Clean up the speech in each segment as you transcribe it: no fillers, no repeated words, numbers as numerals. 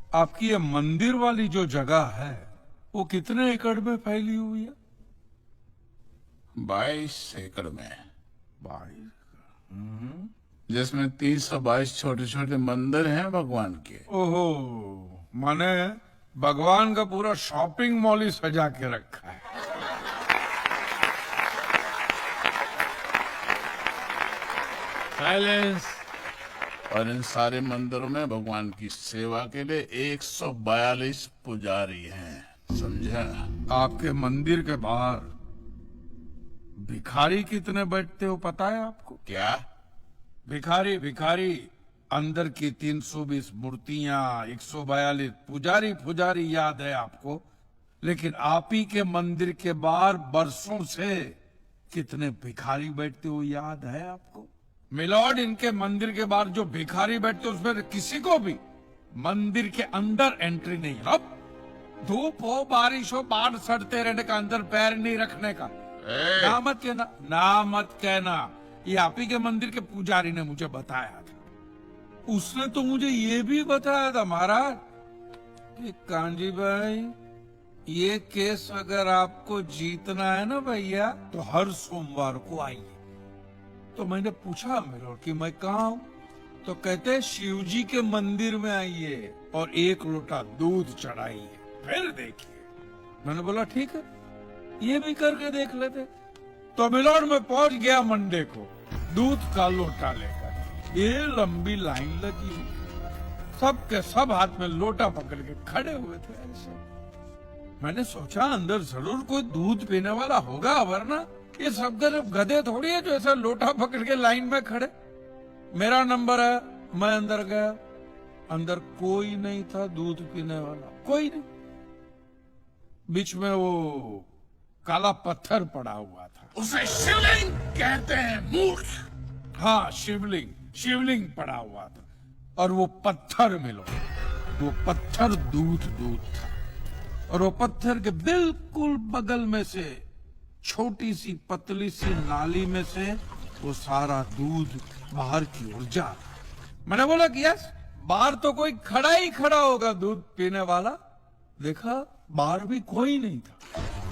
आपकी ये मंदिर वाली जो जगह है वो कितने एकड़ में फैली हुई है? 22 एकड़ में, 22। जिसमें 322 छोटे छोटे मंदिर हैं भगवान के। ओहो, माने भगवान का पूरा शॉपिंग मॉल ही सजा के रखा है। साइलेंस। और इन सारे मंदिरों में भगवान की सेवा के लिए 142 पुजारी हैं, समझा? आपके मंदिर के बाहर भिखारी कितने बैठते हो पता है आपको? क्या? भिखारी भिखारी अंदर की 320 मूर्तियां, 142 पुजारी याद है आपको, लेकिन आप ही के मंदिर के बाहर बरसों से कितने भिखारी बैठते हो याद है आपको? मिलॉर्ड, इनके मंदिर के बाहर जो भिखारी बैठते उसमें किसी को भी मंदिर के अंदर एंट्री नहीं। अब धूप हो, बारिश हो, बाढ़ सड़ते रहने का, अंदर पैर नहीं रखने का। ना मत कहना, ना मत कहना। ये आप ही के मंदिर के पुजारी ने मुझे बताया था। उसने तो मुझे ये भी बताया था महाराज कि कांजी भाई, ये केस अगर आपको जीतना है ना भैया, तो हर सोमवार को आइए। तो मैंने पूछा मिलॉर्ड कि मैं कहाँ हूँ? तो कहते शिव जी के मंदिर में आइए और 1 लोटा दूध चढ़ाइए, फिर देखिए। मैंने बोला ठीक है, ये भी करके देख लेते। तो मिलॉर्ड में पहुंच गया मंडे को दूध का लोटा लेकर। ये लंबी लाइन लगी हुई, सबके सब हाथ में लोटा पकड़ के खड़े हुए थे ऐसे। मैंने सोचा अंदर जरूर कोई दूध पीने वाला होगा, वरना ये सब गधे थोड़ी है जो ऐसा लोटा पकड़ के लाइन में खड़े। मेरा नंबर है, मैं अंदर गया। अंदर कोई नहीं था दूध पीने वाला, कोई नहीं। बीच में वो काला पत्थर पड़ा हुआ था, उसे शिवलिंग कहते हैं, मूर्ख। हाँ, शिवलिंग पड़ा हुआ था। और वो पत्थर मिलो, वो पत्थर दूध था। और वो पत्थर के बिल्कुल बगल में से छोटी सी पतली सी नाली में से वो सारा दूध बाहर की ओर जा। मैंने बोला कि यस, बाहर तो कोई खड़ा ही खड़ा होगा दूध पीने वाला। देखा, बाहर भी कोई नहीं था।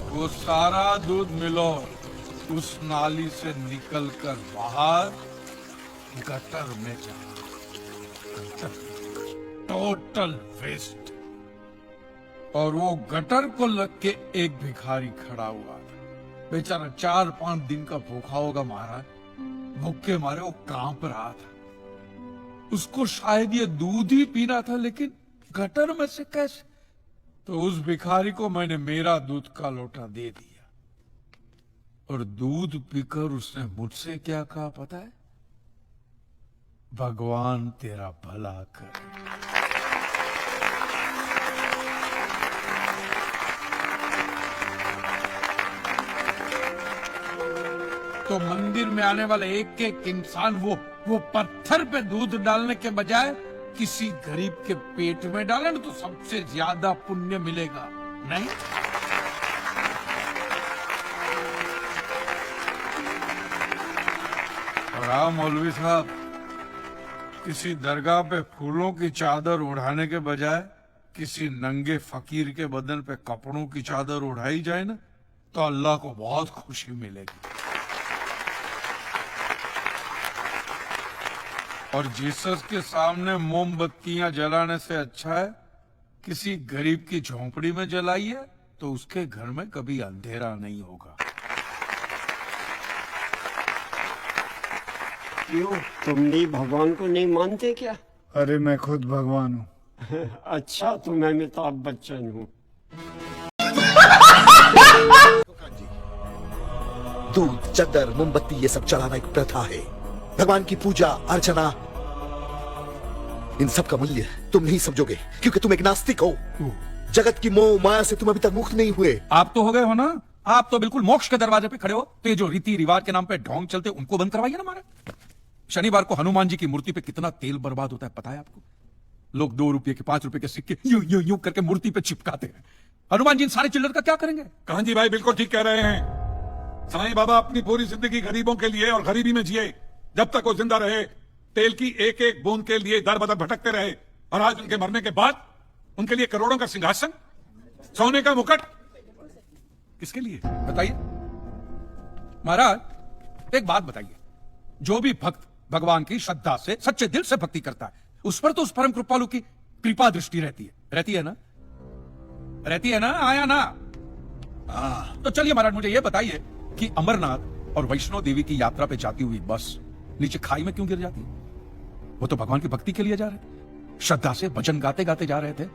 वो सारा दूध मिलो उस नाली से निकलकर बाहर गटर में जा। Total waste. और वो गटर को लग के एक भिखारी खड़ा हुआ था। बेचारा 4-5 दिन का भूखा होगा महाराज। भूख के मारे वो कांप रहा था। उसको शायद ये दूध ही पीना था, लेकिन गटर में से कैसे? तो उस भिखारी को मैंने मेरा दूध का लोटा दे दिया। और दूध पीकर उसने मुझसे क्या कहा पता है? भगवान तेरा भला करे। तो मंदिर में आने वाले एक एक इंसान वो पत्थर पे दूध डालने के बजाय किसी गरीब के पेट में डाले ना, तो सबसे ज्यादा पुण्य मिलेगा, नहीं? और हाँ मौलवी साहब, किसी दरगाह पे फूलों की चादर उड़ाने के बजाय किसी नंगे फकीर के बदन पे कपड़ों की चादर उड़ाई जाए ना, तो अल्लाह को बहुत खुशी मिलेगी। और जीसस के सामने मोमबत्तियां जलाने से अच्छा है किसी गरीब की झोंपड़ी में जलाइए, तो उसके घर में कभी अंधेरा नहीं होगा। क्यों, तुम भी भगवान को नहीं मानते क्या? अरे मैं खुद भगवान हूँ। अच्छा, तो मैं अमिताभ बच्चन हूँ। दूध, चद्दर, मोमबत्ती ये सब चढ़ाना एक प्रथा है। भगवान की पूजा अर्चना, इन सब का मूल्य तुम नहीं समझोगे, क्योंकि तुम एक नास्तिक हो। जगत की मोह माया से तुम अभी तक मुक्त नहीं हुए। आप तो हो गए हो ना, आप तो बिल्कुल मोक्ष के दरवाजे पे खड़े हो। तो ये जो रीति रिवाज के नाम पे ढोंग चलते उनको बंद करवाइए ना महाराज। शनिवार को हनुमान जी की मूर्ति पे कितना तेल बर्बाद होता है पता है आपको? लोग 2 रुपए के 5 रुपए के सिक्के यूं यूं यूं करके मूर्ति पे चिपकाते हैं। हनुमान जी सारे चिल्लर का क्या करेंगे? कांजी भाई बिल्कुल ठीक कह रहे हैं। साईं बाबा अपनी पूरी जिंदगी गरीबों के लिए और गरीबी में जिए। जब तक वो जिंदा रहे तेल की एक एक बूंद के लिए दर बदर भटकते रहे, और आज उनके मरने के बाद उनके लिए करोड़ों का सिंहासन, सोने का मुकुट, किसके लिए? बताइए महाराज, एक बात बताइए, जो भी भक्त भगवान की श्रद्धा से सच्चे दिल से भक्ति करता है, उस पर तो उस परम कृपालु की कृपा दृष्टि रहती है ना? रहती है ना? आया ना? तो चलिए महाराज, मुझे यह बताइए कि अमरनाथ और वैष्णो देवी की यात्रा पे जाती हुई बस नीचे खाई में क्यों गिर जाती है? वो तो भगवान की भक्ति के लिए जा रहे थे, श्रद्धा से भजन गाते गाते जा रहे थे,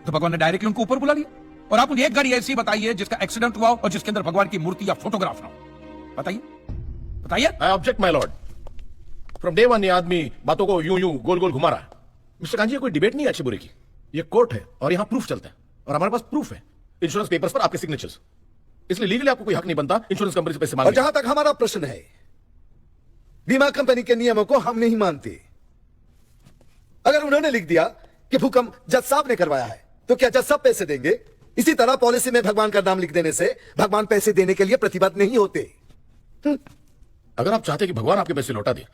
तो भगवान ने डायरेक्टली उनको ऊपर बुला लिया। और आप मुझे एक गाड़ी ऐसी बताइए जिसका एक्सीडेंट हुआ हो और जिसके अंदर भगवान की मूर्ति या फोटोग्राफ ना हो। बताइए बताइए। I object my Lord. From day one ये आदमी बातों को यूं यूं गोल गोल घुमा रहा है। मिस्टर कांजी, ये कोई डिबेट नहीं है अच्छी बुरे की, ये कोर्ट है और यहां प्रूफ चलता है, और हमारे पास प्रूफ है, इंश्योरेंस पेपर्स पर आपके सिग्नेचर्स। इसलिए लीगली आपको कोई हक नहीं बनता इंश्योरेंस कंपनी से पैसे और मांगने का। जहां तक हमारा प्रश्न है, बीमा कंपनी के नियमों को हम नहीं मानते। अगर उन्होंने लिख दिया कि भूकंप जज साहब ने करवाया है, तो क्या जज साहब पैसे देंगे? इसी तरह पॉलिसी में भगवान का नाम लिख देने से भगवान पैसे देने के लिए प्रतिबद्ध नहीं होते। अगर आप चाहते कि भगवान आपके पैसे लौटा दे,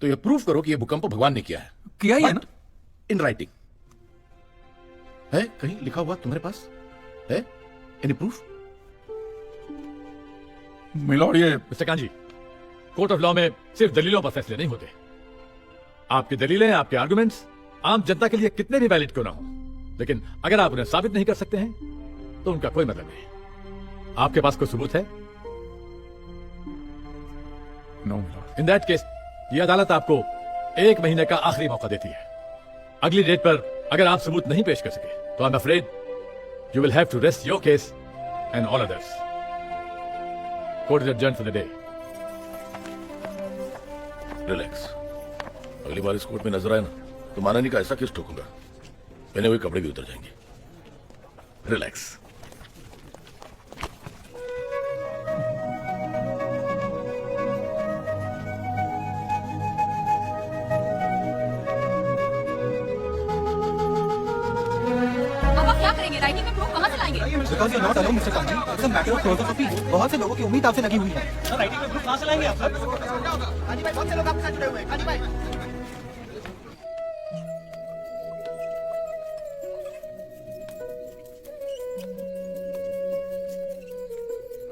तो ये प्रूफ करो कि ये भूकंप भगवान ने किया है, किया ही है ना? इन राइटिंग है, कहीं लिखा हुआ तुम्हारे पास है? Any proof? मिलोड, ये mister kanji, court of law में सिर्फ दलीलों पर फैसले नहीं होते। आपकी दलीलें, आपके आर्गुमेंट्स आम जनता के लिए कितने भी वैलिड क्यों ना हो, लेकिन अगर आप उन्हें साबित नहीं कर सकते हैं तो उनका कोई मतलब नहीं। आपके पास कोई सबूत है? No milord. In that case ये अदालत आपको 1 महीने का आखिरी मौका देती है। अगली डेट पर अगर आप सबूत नहीं पेश कर सके तो I am afraid you will have to rest your case and all others. Court is adjourned for the day. Relax. अगली बार इस कोर्ट में नजर आए ना, तो माननी का ऐसा केस ठोकूंगा, पहने हुए कपड़े भी उतर जाएंगे। रिलैक्स। अब आप क्या करेंगे? राइटिंग में प्रूफ कहाँ से लाएंगे? Because you're not alone, Mr. Kanji. It's a matter of philosophy. बहुत से लोगों की उम्मीद आपसे लगी हुई है। सर, राइटिंग में प्रूफ कहाँ से लाएंगे आप सर? कांजी भाई, बहुत से लोग आपके साथ जुड़े हुए हैं। कांजी भाई।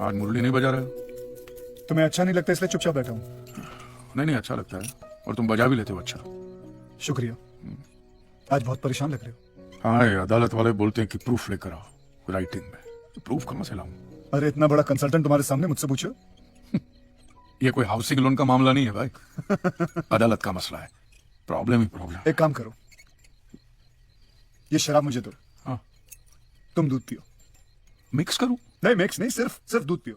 आज मुरली नहीं बजा रहे हो? तुम्हें अच्छा नहीं लगता इसलिए चुपचाप बैठा हूँ। नहीं, अच्छा लगता है, और तुम बजा भी लेते हो अच्छा। शुक्रिया। आज बहुत परेशान लग रहे हो। हाँ, ये अदालत वाले बोलते हैं कि प्रूफ लेकर आओ राइटिंग में, तो प्रूफ कहाँ से लाऊं? अरे इतना बड़ा कंसल्टेंट तुम्हारे सामने मुझसे पूछो। ये कोई हाउसिंग लोन का मामला नहीं है भाई, अदालत का मसला है। प्रॉब्लम ही प्रॉब्लम। एक काम करो, ये शराब मुझे दो। हाँ। तुम दूध पियो। मिक्स करूं? नहीं, मिक्स नहीं, सिर्फ दूध पियो।